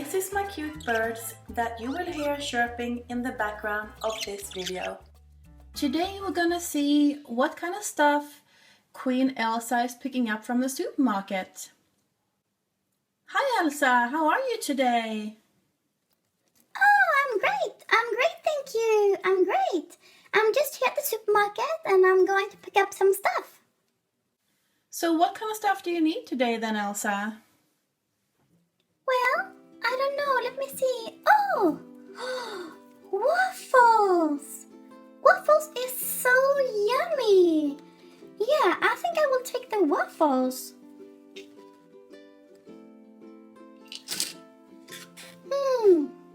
This is my cute birds that you will hear chirping in the background of this video. Today we're gonna see what kind of stuff Queen Elsa is picking up from the supermarket. Hi Elsa, how are you today? Oh, I'm great, thank you. I'm great. I'm just here at the supermarket and I'm going to pick up some stuff. So what kind of stuff do you need today then, Elsa? Well, I don't know, let me see. Oh, waffles. Waffles is so yummy. Yeah, I think I will take the waffles.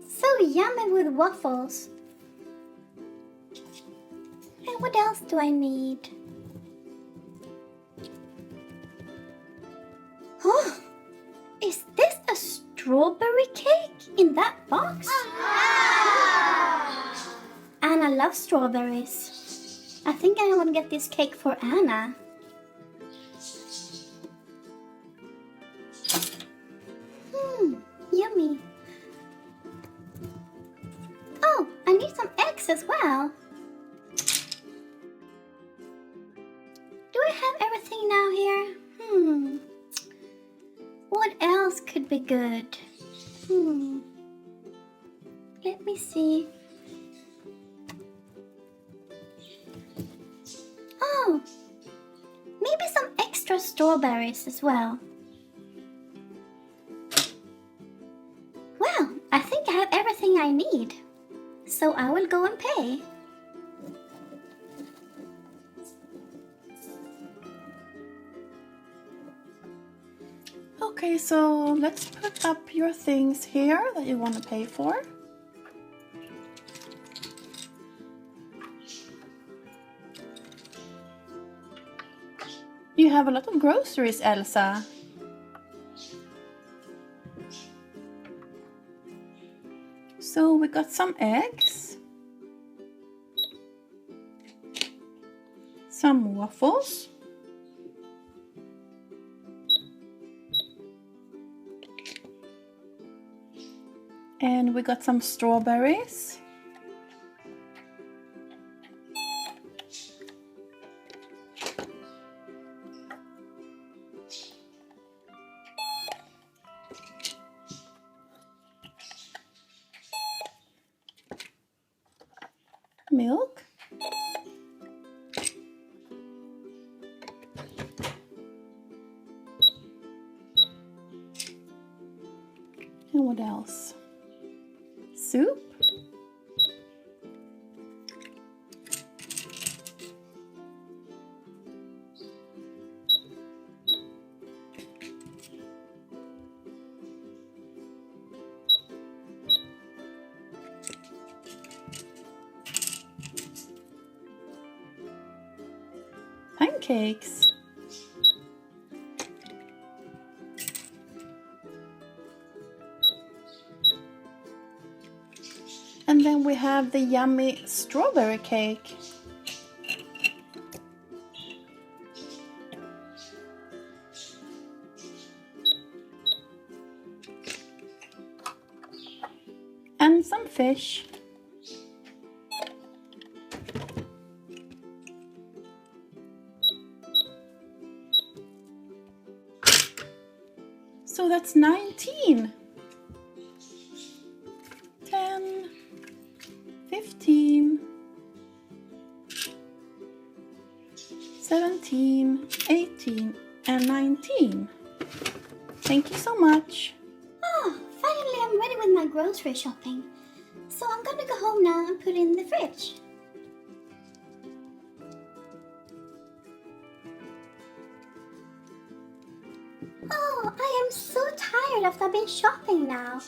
So yummy with waffles. And what else do I need? Oh, is this a strawberry cake in that box? Anna loves strawberries. I think I want to get this cake for Anna. Yummy. Oh, I need some eggs as well. Do I have everything now here? What else could be good? Let me see. Oh, maybe some extra strawberries as well. Well, I think I have everything I need. So I will go and pay. Okay, so let's put up your things here that you want to pay for. You have a lot of groceries, Elsa. So we got some eggs, some waffles, and we got some strawberries, milk, and what else? Soup, pancakes, and then we have the yummy strawberry cake. And some fish. So that's 19. 10, 15, 17, 18, and 19. Thank you so much. Oh, finally I'm ready with my grocery shopping. So I'm gonna go home now and put it in the fridge. Oh, I am so tired after I've been shopping now.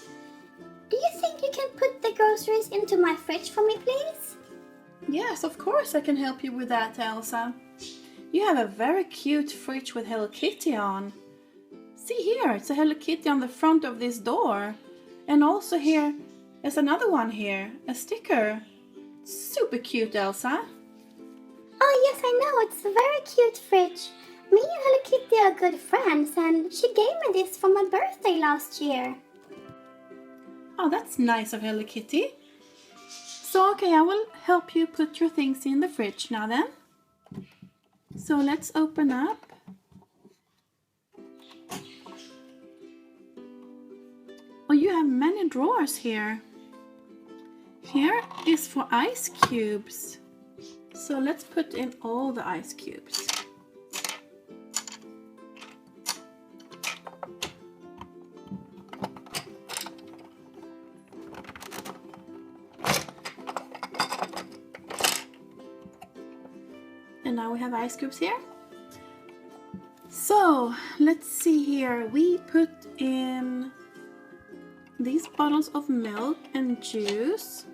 Do you think you can put the groceries into my fridge for me, please? Yes, of course I can help you with that, Elsa. You have a very cute fridge with Hello Kitty on. See here, it's a Hello Kitty on the front of this door. And also here, there's another one here, a sticker. Super cute, Elsa. Oh yes, I know, it's a very cute fridge. Me and Hello Kitty are good friends and she gave me this for my birthday last year. Oh, that's nice of Hello Kitty. So, okay, I will help you put your things in the fridge now then. So let's open up. Oh, you have many drawers here. Here is for ice cubes. So let's put in all the ice cubes. And now we have ice cubes here. So let's see here. We put in these bottles of milk and juice.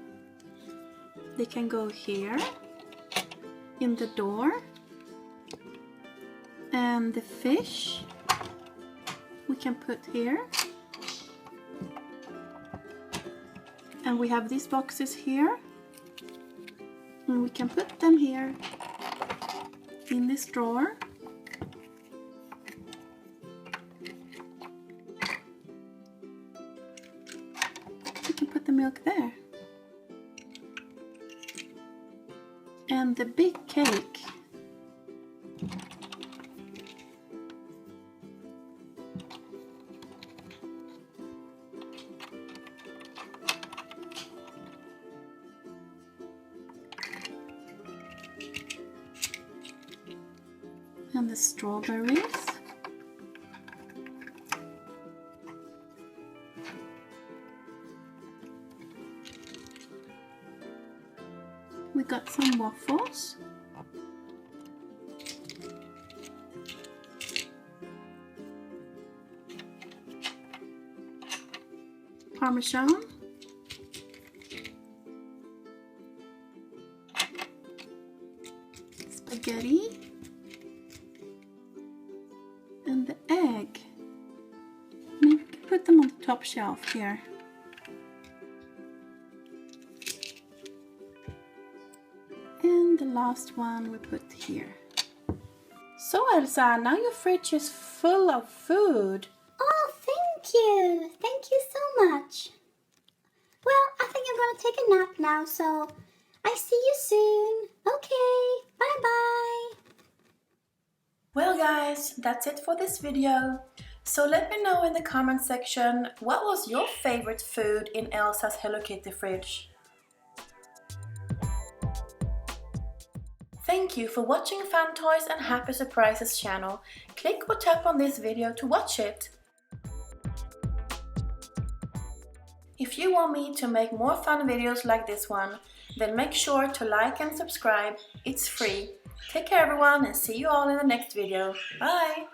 They can go here in the door. And the fish we can put here. And we have these boxes here. And we can put them here in this drawer. We can put the milk there. And the big cake. And the strawberries. We got some waffles. Parmesan. Spaghetti. And the egg. Maybe we can put them on the top shelf here. And the last one we put here. So Elsa, now your fridge is full of food. Oh, thank you. Thank you so much. Well, I think I'm going to take a nap now, so I see you soon. Okay, bye-bye. Well guys, that's it for this video. So let me know in the comment section what was your favorite food in Elsa's Hello Kitty fridge. Thank you for watching Fun Toys and Happy Surprises channel. Click or tap on this video to watch it. If you want me to make more fun videos like this one, then make sure to like and subscribe. It's free. Take care everyone and see you all in the next video. Bye!